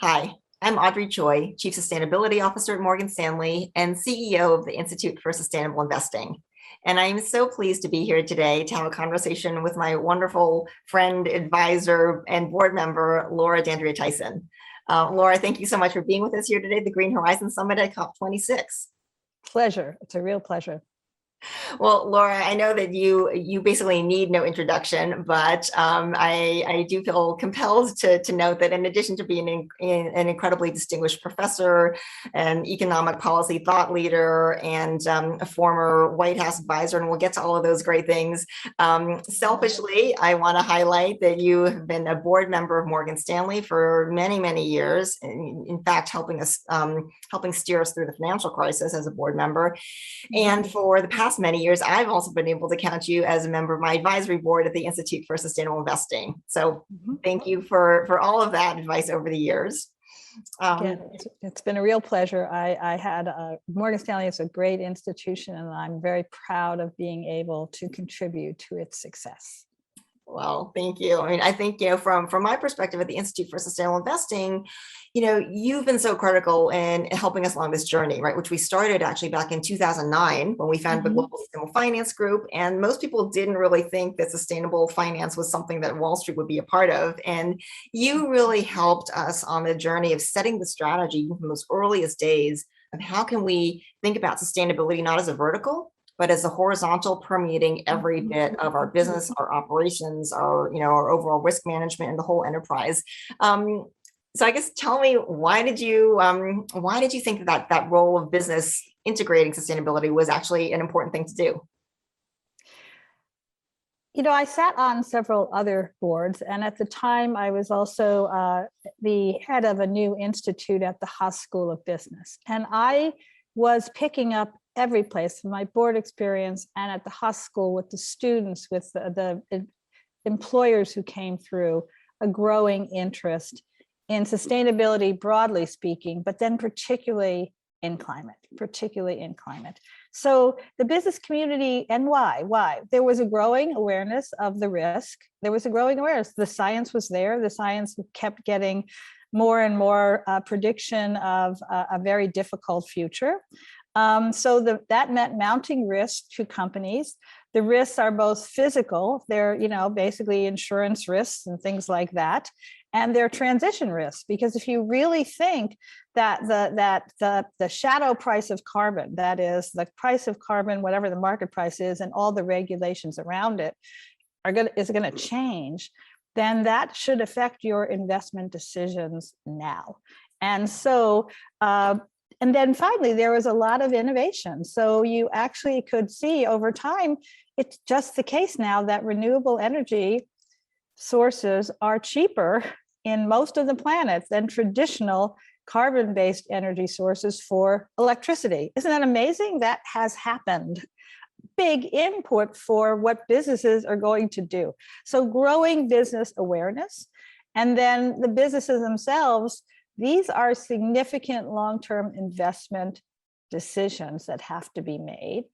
Hi, I'm Audrey Choi, Chief Sustainability Officer at Morgan Stanley and CEO of the Institute for Sustainable Investing. And I'm so pleased to be here today to have a conversation with my wonderful friend, advisor, and board member, Laura D'Andrea Tyson. Laura, thank you so much for being with us here today at the Green Horizon Summit at COP26. Pleasure. It's a real pleasure. Well, Laura, I know that you basically need no introduction, but I do feel compelled to note that in addition to being an incredibly distinguished professor, an economic policy thought leader, and a former White House advisor, and we'll get to all of those great things. Selfishly, I want to highlight that you have been a board member of Morgan Stanley for many, many years. In fact, helping steer us through the financial crisis as a board member. And for the past many years, I've also been able to count you as a member of my advisory board at the Institute for Sustainable Investing. So thank you for all of that advice over the years. It's been a real pleasure. I had Morgan Stanley is a great institution, and I'm very proud of being able to contribute to its success. Well, thank you. I mean, I think, from my perspective at the Institute for Sustainable Investing, you've been so critical in helping us along this journey, right? Which we started actually back in 2009 when we founded the Global Sustainable Finance Group. And most people didn't really think that sustainable finance was something that Wall Street would be a part of. And you really helped us on the journey of setting the strategy from those earliest days of how can we think about sustainability, not as a vertical, but as a horizontal permeating every bit of our business, our operations, our overall risk management and the whole enterprise. So I guess tell me, why did you think that role of business integrating sustainability was actually an important thing to do? I sat on several other boards, and at the time I was also the head of a new institute at the Haas School of Business. And I was picking up every place from my board experience and at the Haas School with the students, with the employers who came through, a growing interest in sustainability, broadly speaking, but then particularly in climate. So the business community, and why? There was a growing awareness of the risk. There was a growing awareness. The science was there. The science kept getting more and more prediction of a very difficult future. So that meant mounting risk to companies. The risks are both physical, they're basically insurance risks and things like that, and they're transition risks. Because if you really think that the shadow price of carbon, that is the price of carbon, whatever the market price is, and all the regulations around it is going to change, then that should affect your investment decisions now. And so and then finally, there was a lot of innovation. So you actually could see over time, it's just the case now that renewable energy sources are cheaper in most of the planet than traditional carbon-based energy sources for electricity. Isn't that amazing? That has happened. Big input for what businesses are going to do. So growing business awareness, and then the businesses themselves, these are significant long-term investment decisions that have to be made,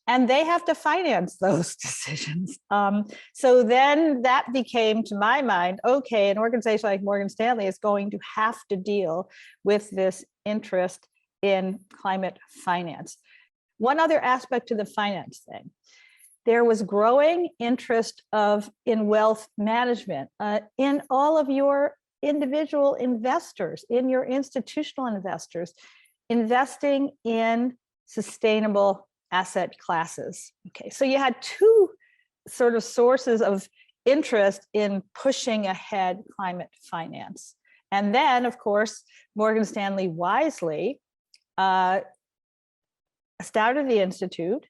and they have to finance those decisions. So then that became, to my mind, okay, an organization like Morgan Stanley is going to have to deal with this interest in climate finance. One other aspect to the finance thing, there was growing interest in wealth management, in all of your individual investors, in your institutional investors, investing in sustainable asset classes. Okay, so you had two sort of sources of interest in pushing ahead climate finance. And then, of course, Morgan Stanley wisely started the Institute,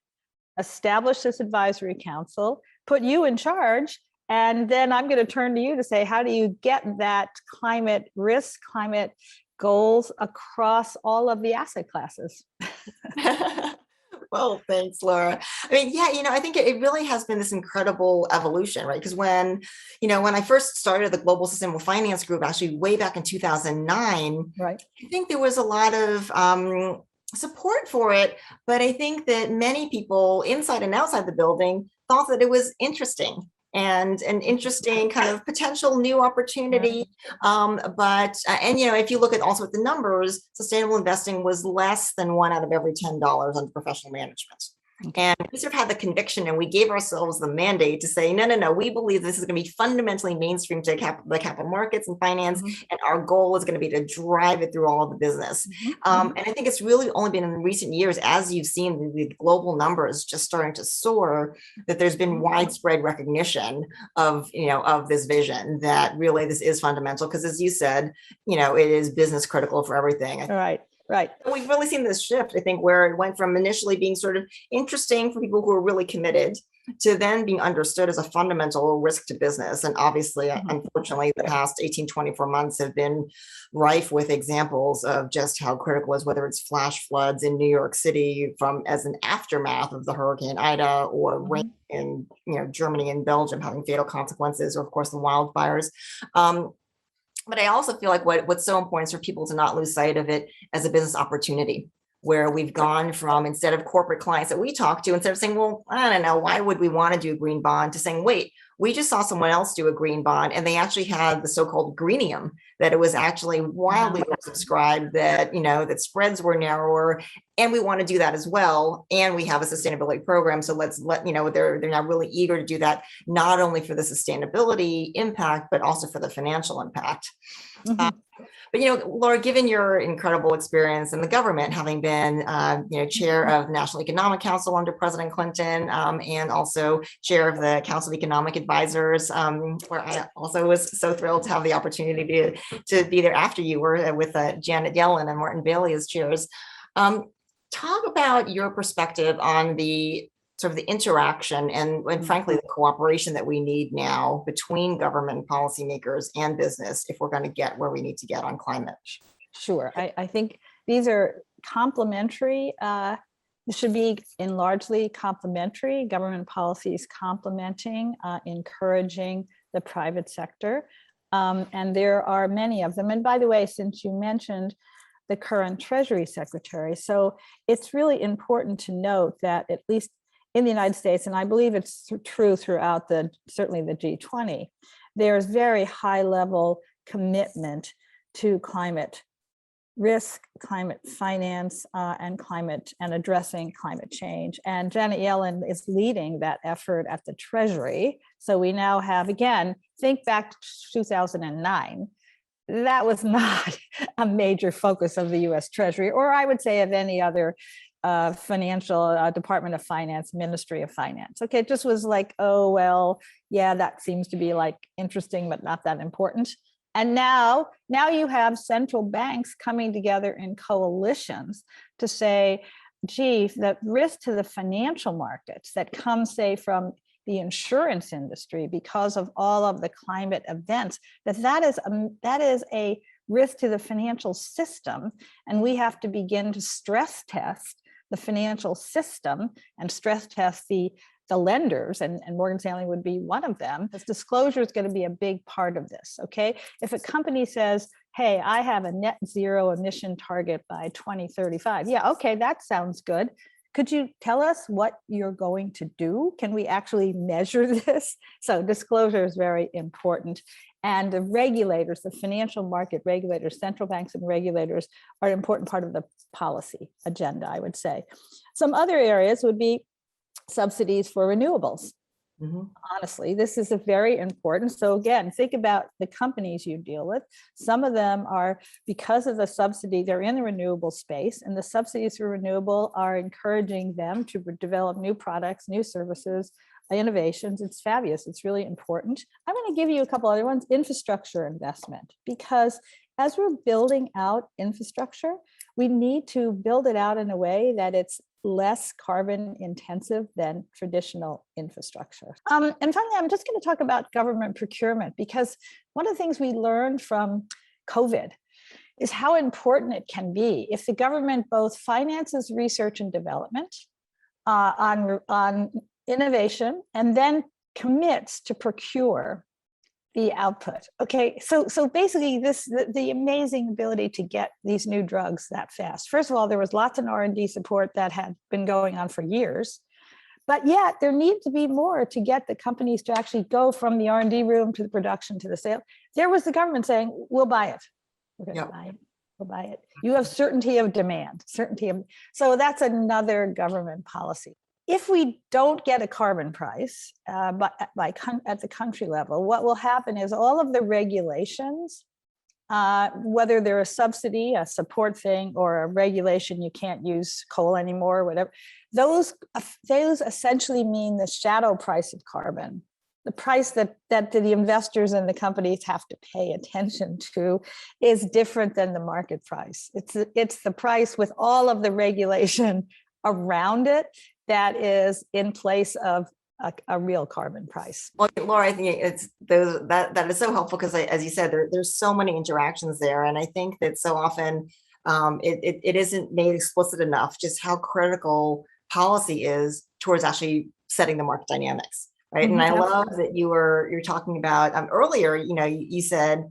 established this advisory council, put you in charge. And then I'm going to turn to you to say, how do you get that climate risk, climate goals across all of the asset classes? Well, thanks, Laura. I mean, yeah, I think it really has been this incredible evolution, right? Because when I first started the Global Sustainable Finance Group, actually way back in 2009, right, I think there was a lot of support for it, but I think that many people inside and outside the building thought that it was interesting. and an interesting kind of potential new opportunity. And if you look at also at the numbers, sustainable investing was less than 1 out of every $10 on professional management. And we sort of had the conviction, and we gave ourselves the mandate to say, no, we believe this is going to be fundamentally mainstream to the capital markets and finance. And our goal is going to be to drive it through all of the business. And I think it's really only been in recent years, as you've seen the global numbers just starting to soar, that there's been widespread recognition of this vision, that really this is fundamental. Because as you said, it is business critical for everything. Right. We've really seen this shift, I think, where it went from initially being sort of interesting for people who are really committed to then being understood as a fundamental risk to business. And obviously, unfortunately, the past 18, 24 months have been rife with examples of just how critical it is, whether it's flash floods in New York City as an aftermath of the Hurricane Ida, or rain in Germany and Belgium having fatal consequences, or of course the wildfires. But I also feel like what's so important is for people to not lose sight of it as a business opportunity, where we've gone from, instead of corporate clients that we talk to, instead of saying, well, I don't know, why would we want to do a green bond, to saying, wait, we just saw someone else do a green bond, and they actually had the so-called greenium, that it was actually wildly oversubscribed, that that spreads were narrower, and we want to do that as well. And we have a sustainability program, so they're now really eager to do that, not only for the sustainability impact, but also for the financial impact. But Laura, given your incredible experience in the government, having been chair of the National Economic Council under President Clinton, and also chair of the Council of Economic Advisors, where I also was so thrilled to have the opportunity to be there after you were, with Janet Yellen and Martin Bailey as chairs. Talk about your perspective on the sort of the interaction and frankly, the cooperation that we need now between government policymakers and business if we're going to get where we need to get on climate. Sure. I think these are complementary. This should be largely complementary, government policies complementing, encouraging the private sector. And there are many of them. And by the way, since you mentioned the current Treasury Secretary, so it's really important to note that at least in the United States, and I believe it's true throughout certainly the G20, there's very high level commitment to climate risk, climate finance, and addressing climate change. And Janet Yellen is leading that effort at the Treasury. So we now have, again, think back to 2009. That was not a major focus of the US Treasury, or I would say of any other financial Department of Finance, Ministry of Finance. Okay, it just was like, oh, well, yeah, that seems to be like interesting, but not that important. And now you have central banks coming together in coalitions to say, gee, the risk to the financial markets that comes, say, from the insurance industry because of all of the climate events, that is a risk to the financial system. And we have to begin to stress test the financial system and stress test the lenders, and Morgan Stanley would be one of them. This disclosure is going to be a big part of this, okay? If a company says, hey, I have a net zero emission target by 2035, yeah, okay, that sounds good. Could you tell us what you're going to do? Can we actually measure this? So disclosure is very important. And the regulators, the financial market regulators, central banks and regulators are an important part of the policy agenda, I would say. Some other areas would be subsidies for renewables. Honestly, this is a very important. So again, think about the companies you deal with. Some of them are, because of the subsidy, they're in the renewable space, and the subsidies for renewable are encouraging them to develop new products, new services, innovations. It's fabulous. It's really important. I'm going to give you a couple other ones. Infrastructure investment, because as we're building out infrastructure, we need to build it out in a way that it's less carbon intensive than traditional infrastructure. And finally, I'm just going to talk about government procurement, because one of the things we learned from COVID is how important it can be if the government both finances research and development on innovation and then commits to procure the output. Okay, so basically the amazing ability to get these new drugs that fast. First of all, there was lots of R&D support that had been going on for years, But yet there needs to be more to get the companies to actually go from the R&D room to the production to the sale. There was the government saying, we'll buy it. We're going to buy it. We'll buy it. You have certainty of demand, so that's another government policy. If we don't get a carbon price at the country level, what will happen is all of the regulations, whether they're a subsidy, a support thing, or a regulation, you can't use coal anymore, whatever, those essentially mean the shadow price of carbon, the price that the investors and the companies have to pay attention to is different than the market price. It's the price with all of the regulation around it that is in place of a real carbon price. Well, Laura, I think that is so helpful because, as you said, there's so many interactions there, and I think that so often it isn't made explicit enough just how critical policy is towards actually setting the market dynamics, right? And I love that you're talking about earlier. You said,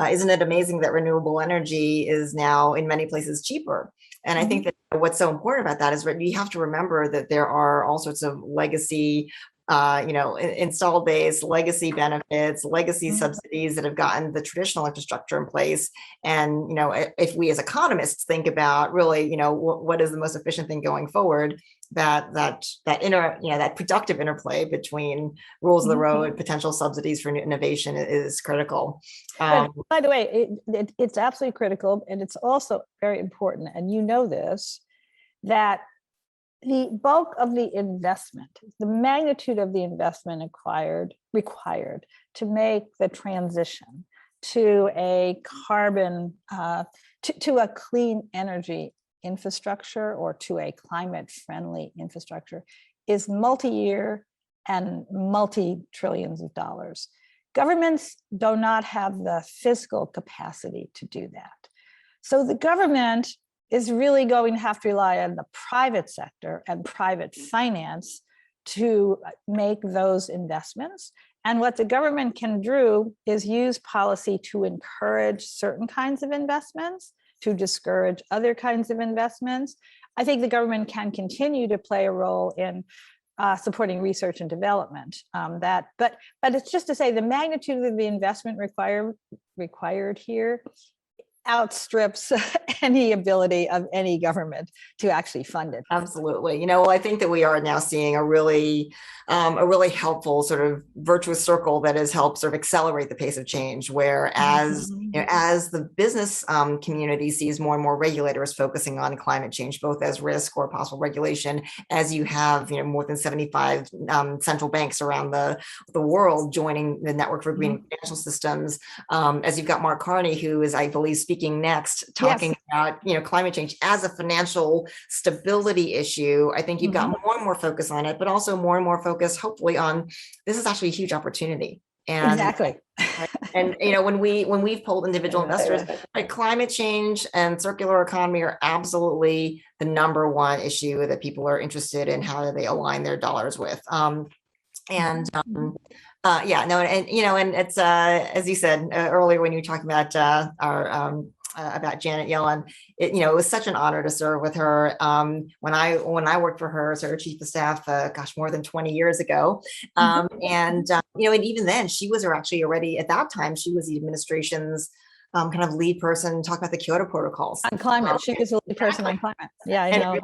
isn't it amazing that renewable energy is now in many places cheaper? And I think that what's so important about that is you have to remember that there are all sorts of legacy, installed base, legacy benefits, legacy subsidies that have gotten the traditional infrastructure in place. And, if we as economists think about really, what is the most efficient thing going forward, that productive interplay between rules of the road, potential subsidies for new innovation is critical. By the way, it's absolutely critical. And it's also very important, and this, that the bulk of the investment, the magnitude of the investment required to make the transition to a carbon, to a clean energy infrastructure or to a climate friendly infrastructure is multi-year and multi-trillions of dollars. Governments do not have the fiscal capacity to do that. So the government is really going to have to rely on the private sector and private finance to make those investments. And what the government can do is use policy to encourage certain kinds of investments, to discourage other kinds of investments. I think the government can continue to play a role in supporting research and development. But it's just to say the magnitude of the investment required here outstrips any ability of any government to actually fund it. Absolutely. I think that we are now seeing a really helpful sort of virtuous circle that has helped sort of accelerate the pace of change, where as the business community sees more and more regulators focusing on climate change, both as risk or possible regulation, as you have more than 75 central banks around the world joining the Network for Green Financial Systems, as you've got Mark Carney, who is, I believe, speaking next, talking about climate change as a financial stability issue. I think you've got more and more focus on it, but also more and more focus, hopefully, on this is actually a huge opportunity. And exactly. And when we've polled individual investors, climate change and circular economy are absolutely the number one issue that people are interested in. How do they align their dollars with? And it's as you said earlier when you were talking about about Janet Yellen, it was such an honor to serve with her. When I worked for her as her chief of staff, more than 20 years ago, and even then she was actually already at that time she was the administration's kind of lead person talking about the Kyoto protocols on climate. She was the lead person on climate. Yeah, I know.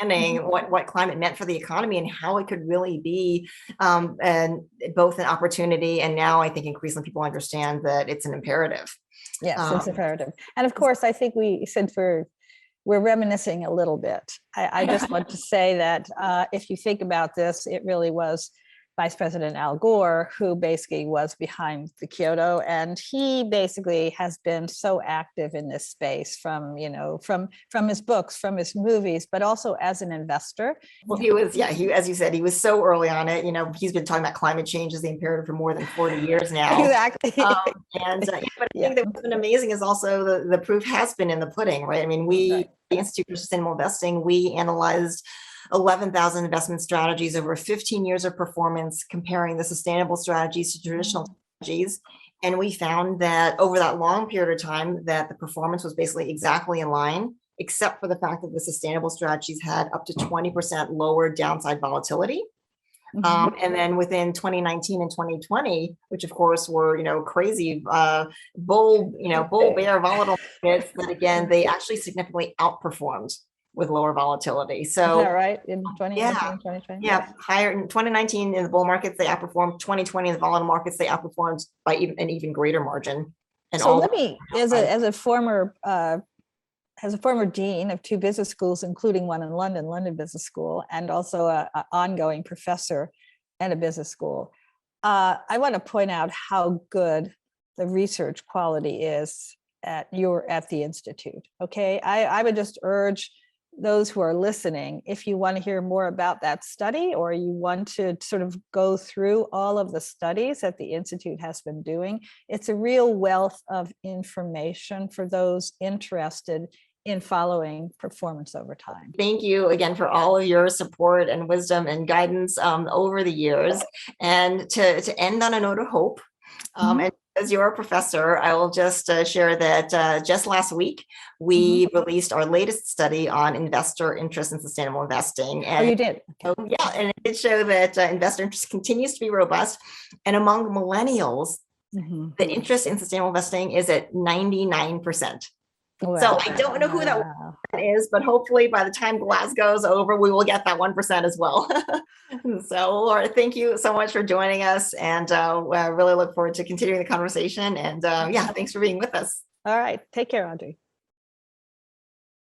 Understanding what climate meant for the economy and how it could really be and both an opportunity, and now I think increasingly people understand that it's an imperative. Yes, it's imperative. And of course, I think we're reminiscing a little bit. I just want to say that if you think about this, it really was Vice President Al Gore who basically was behind the Kyoto, and he basically has been so active in this space from his books, from his movies, but also as an investor. Well, he as you said, he was so early on it. He's been talking about climate change as the imperative for more than 40 years now. Exactly. But I think that what's been amazing is also the proof has been in the pudding, right? I mean, the Institute for Sustainable Investing, we analyzed 11,000 investment strategies over 15 years of performance, comparing the sustainable strategies to traditional strategies. And we found that over that long period of time that the performance was basically exactly in line, except for the fact that the sustainable strategies had up to 20% lower downside volatility. And then within 2019 and 2020, which of course were, crazy, bull, bull bear volatile markets, that again, they actually significantly outperformed with lower volatility. Is that So right? In 2019 yeah, and 2020? yeah, higher in 2019 in the bull markets, they outperformed. 2020 in the volatile markets, they outperformed by an even greater margin. And So all let me, as a former dean of two business schools, including one in London Business School, and also an ongoing professor at a business school, I want to point out how good the research quality is at the Institute. Okay, I would just urge those who are listening, if you want to hear more about that study, or you want to sort of go through all of the studies that the Institute has been doing, it's a real wealth of information for those interested in following performance over time. Thank you again for all of your support and wisdom and guidance over the years. And to end on a note of hope, and as you're a professor, I will just share that just last week, we released our latest study on investor interest in sustainable investing. And you did? Okay. Yeah, and it did show that investor interest continues to be robust. And among millennials, the interest in sustainable investing is at 99%. Wow. So I don't know who that is, but hopefully by the time Glasgow's over, we will get that 1% as well. So Laura, thank you so much for joining us. And I really look forward to continuing the conversation. And yeah, thanks for being with us. All right. Take care, Audrey.